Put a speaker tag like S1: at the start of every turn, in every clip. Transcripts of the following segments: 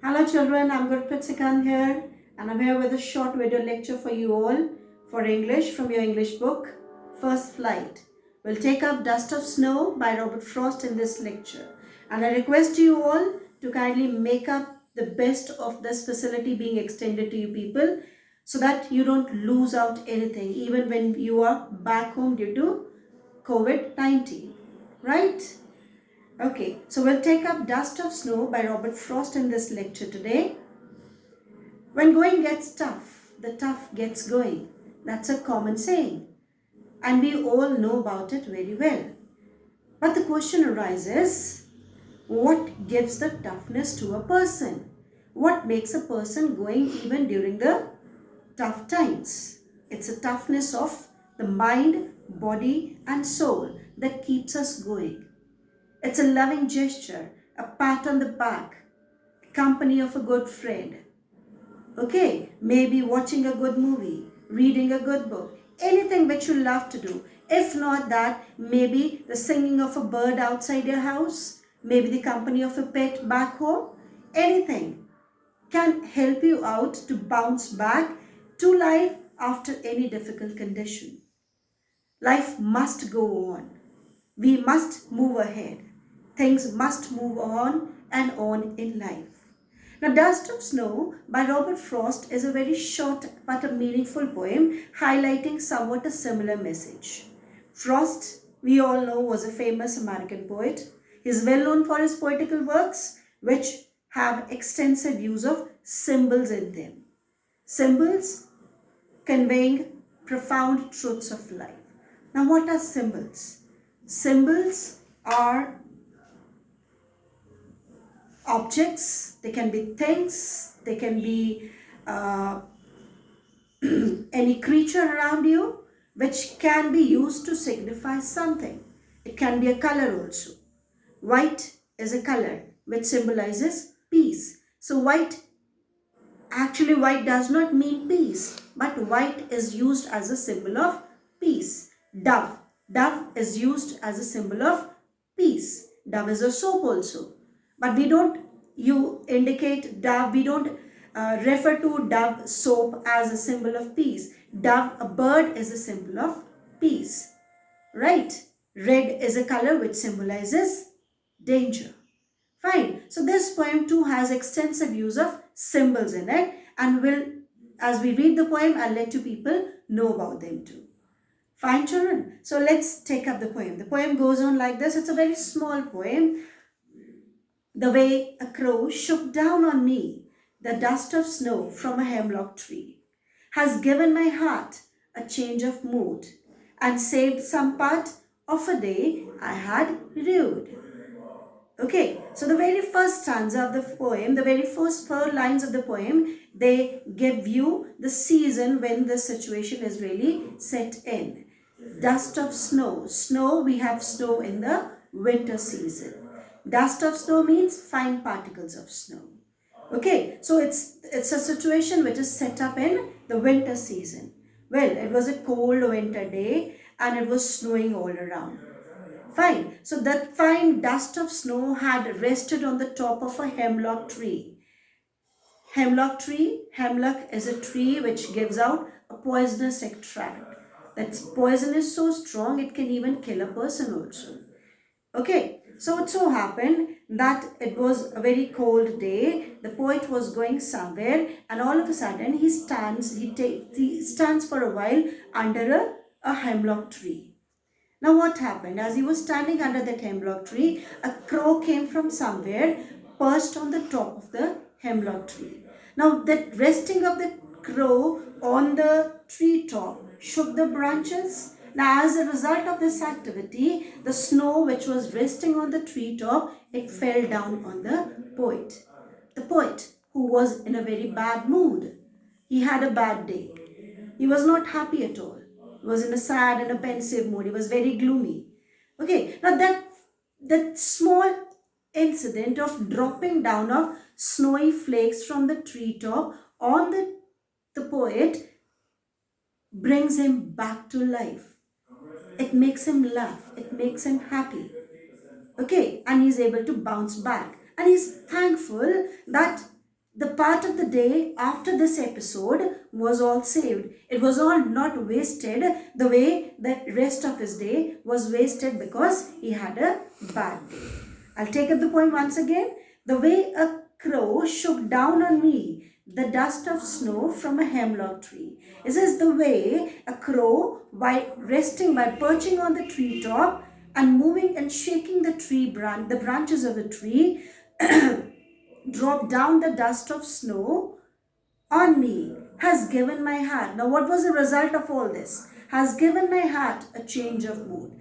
S1: Hello children, I'm Gurpreet Sikand here and I'm here with a short video lecture for you all for English from your English book, First Flight. We'll take up Dust of Snow by Robert Frost in this lecture. And I request you all to kindly make up the best of this facility being extended to you people so that you don't lose out anything even when you are back home due to COVID-19. Right? Okay, so we'll take up Dust of Snow by Robert Frost in this lecture today. When going gets tough, the tough gets going. That's a common saying, and we all know about it very well. But the question arises, what gives the toughness to a person? What makes a person going even during the tough times? It's a toughness of the mind, body, and soul that keeps us going. It's a loving gesture, a pat on the back, company of a good friend. Okay, maybe watching a good movie, reading a good book, anything which you love to do. If not that, maybe the singing of a bird outside your house, maybe the company of a pet back home, anything can help you out to bounce back to life after any difficult condition. Life must go on. We must move ahead. Things must move on and on in life. Now, Dust of Snow by Robert Frost is a very short but a meaningful poem highlighting somewhat a similar message. Frost, we all know, was a famous American poet. He is well known for his poetical works, which have extensive use of symbols in them. Symbols conveying profound truths of life. Now, what are symbols? Symbols are objects, they can be things, they can be uh, any creature around you which can be used to signify something. It can be a color also. White is a color which symbolizes peace. So white does not mean peace, but white is used as a symbol of peace. Dove. Dove is used as a symbol of peace. Dove is a soap also. But we don't you indicate dove, we don't refer to dove soap as a symbol of peace. Dove, a bird, is a symbol of peace. Right? Red is a color which symbolizes danger. Fine. So this poem too has extensive use of symbols in it, and as we read the poem, I'll let you people know about them too. Fine, children. So let's take up the poem. The poem goes on like this. It's a very small poem. The way a crow shook down on me the dust of snow from a hemlock tree has given my heart a change of mood and saved some part of a day I had rued. Okay, so the very first stanza of the poem, the very first four lines of the poem, they give you the season when the situation is really set in. Dust of snow. Snow, we have snow in the winter season. Dust of snow means fine particles of snow. Okay, so it's a situation which is set up in the winter season. Well, it was a cold winter day and it was snowing all around. Fine. So that fine dust of snow had rested on the top of a hemlock tree. Hemlock is a tree which gives out a poisonous extract. That poison is so strong it can even kill a person also. Okay, so it so happened that it was a very cold day. The poet was going somewhere, and all of a sudden he stands for a while under a hemlock tree. Now what happened? As he was standing under that hemlock tree, a crow came from somewhere, perched on the top of the hemlock tree. Now that resting of the crow on the tree top shook the branches. Now as a result of this activity, the snow which was resting on the tree top, it fell down on the poet. The poet who was in a very bad mood. He had a bad day. He was not happy at all. He was in a sad and a pensive mood. He was very gloomy. Okay, now that small incident of dropping down of snowy flakes from the treetop on the poet brings him back to life. It makes him laugh. It makes him happy. Okay, and he's able to bounce back. And he's thankful that the part of the day after this episode was all saved. It was all not wasted the way the rest of his day was wasted because he had a bad day. I'll take up the poem once again. The way a crow shook down on me the dust of snow from a hemlock tree. It says the way a crow, by perching on the treetop and moving and shaking the branches of the tree, dropped down the dust of snow on me, has given my heart. Now, what was the result of all this? Has given my heart a change of mood.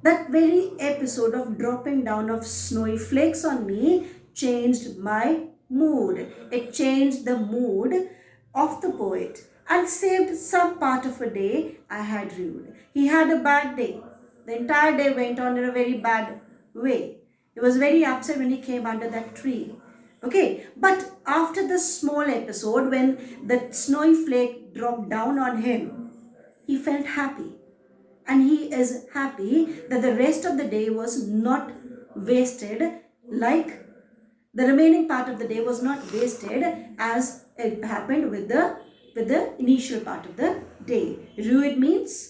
S1: That very episode of dropping down of snowy flakes on me changed my mood. It changed the mood of the poet and saved some part of a day I had ruined. He had a bad day. The entire day went on in a very bad way. He was very upset when he came under that tree. Okay, but after this small episode, when the snowy flake dropped down on him, he felt happy. And he is happy that the rest of the day was not wasted, like the remaining part of the day was not wasted as it happened with the initial part of the day. Ruined means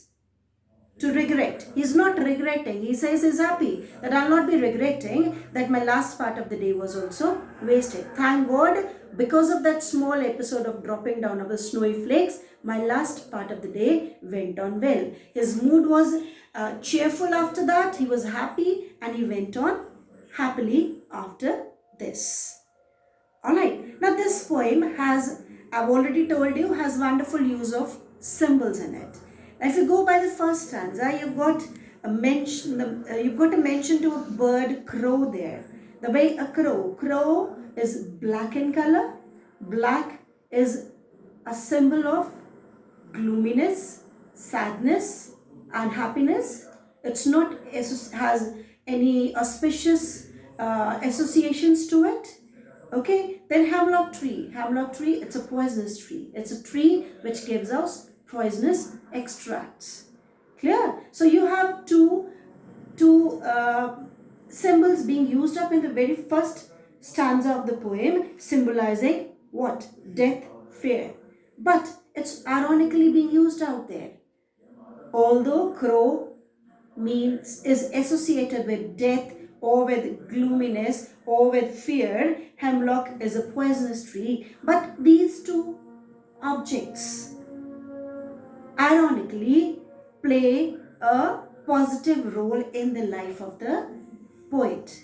S1: to regret. He's not regretting. He says he's happy that I'll not be regretting that my last part of the day was also wasted. Thank God, because of that small episode of dropping down of the snowy flakes, my last part of the day went on well. His mood was cheerful after that. He was happy and he went on happily after this. Alright, now this poem has, I've already told you, has wonderful use of symbols in it. Now if you go by the first stanza, you've got a mention to a bird, crow there. The way a crow is black in color. Black is a symbol of gloominess, sadness and happiness. It's not has any auspicious associations to it. Okay, then hemlock tree. Hemlock tree, it's a poisonous tree. It's a tree which gives us poisonous extracts. Clear? So you have two symbols being used up in the very first stanza of the poem, symbolizing what? Death, fear. But it's ironically being used out there. Although crow is associated with death or with gloominess or with fear, hemlock is a poisonous tree. But these two objects ironically play a positive role in the life of the poet.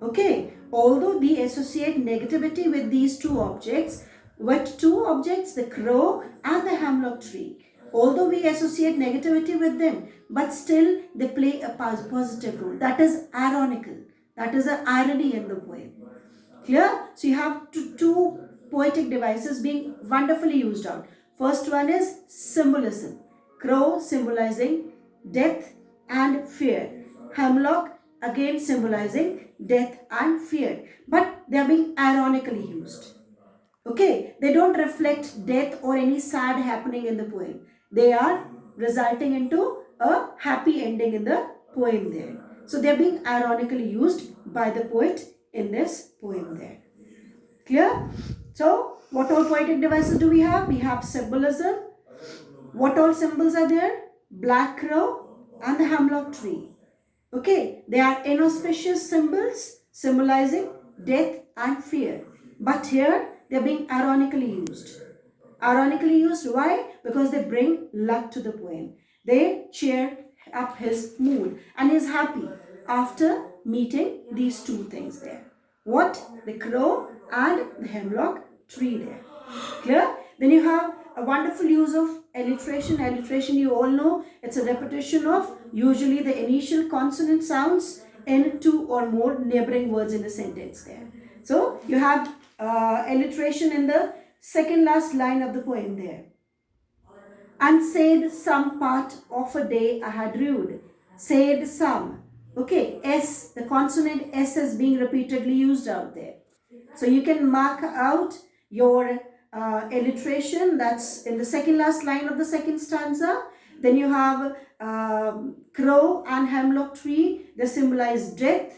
S1: Okay, although we associate negativity with these two objects, the crow and the hemlock tree. Although we associate negativity with them, but still they play a positive role. That is ironical. That is an irony in the poem. Clear? So you have two poetic devices being wonderfully used out. First one is symbolism. Crow symbolizing death and fear. Hemlock again symbolizing death and fear. But they are being ironically used. Okay, they don't reflect death or any sad happening in the poem. They are resulting into a happy ending in the poem there. So they are being ironically used by the poet in this poem there. Clear? So what all poetic devices do we have? We have symbolism. What all symbols are there? Black crow and the hemlock tree. Okay, they are inauspicious symbols symbolizing death and fear. But here they are being ironically used. Ironically used, why? Because they bring luck to the poem. They cheer up his mood and he is happy after meeting these two things there. What? The crow and the hemlock tree there. Clear? Then you have a wonderful use of alliteration. Alliteration, you all know, it's a repetition of usually the initial consonant sounds in two or more neighboring words in a sentence there. So you have alliteration in the second last line of the poem there. And said some part of a day I had rued. Said some. Okay, S, the consonant S is being repeatedly used out there. So you can mark out your alliteration, that's in the second last line of the second stanza. Then you have crow and hemlock tree. They symbolize death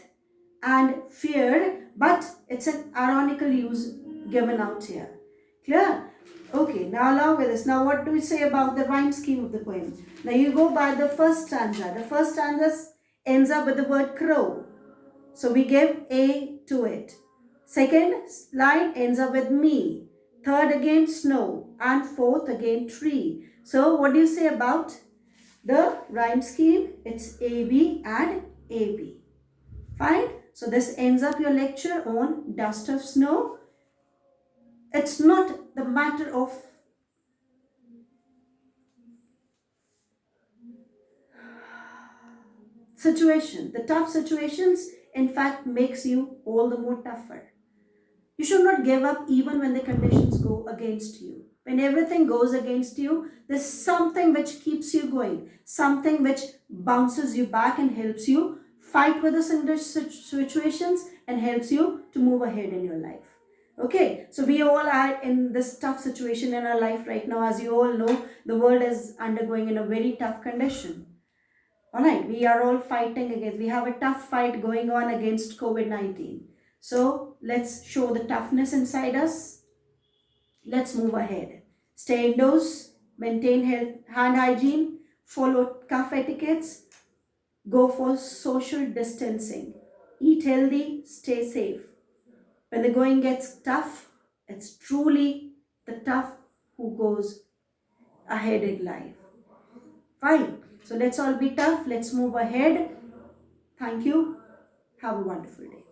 S1: and fear, but it's an ironical use given out here. Clear? Okay, now along with this, now what do we say about the rhyme scheme of the poem? Now you go by the first stanza. The first stanza ends up with the word crow. So we give A to it. Second line ends up with me. Third again snow. And fourth again tree. So what do you say about the rhyme scheme? It's AB and AB. Fine. So this ends up your lecture on dust of snow. It's not the matter of situation. The tough situations, in fact, makes you all the more tougher. You should not give up even when the conditions go against you. When everything goes against you, there's something which keeps you going, something which bounces you back and helps you fight with the situations and helps you to move ahead in your life. Okay, so we all are in this tough situation in our life right now. As you all know, the world is undergoing in a very tough condition. Alright, we are all fighting against, we have a tough fight going on against COVID-19. So let's show the toughness inside us. Let's move ahead. Stay indoors, maintain hand hygiene, follow cough etiquettes, go for social distancing, eat healthy, stay safe. When the going gets tough, it's truly the tough who goes ahead in life. Fine. So let's all be tough. Let's move ahead. Thank you. Have a wonderful day.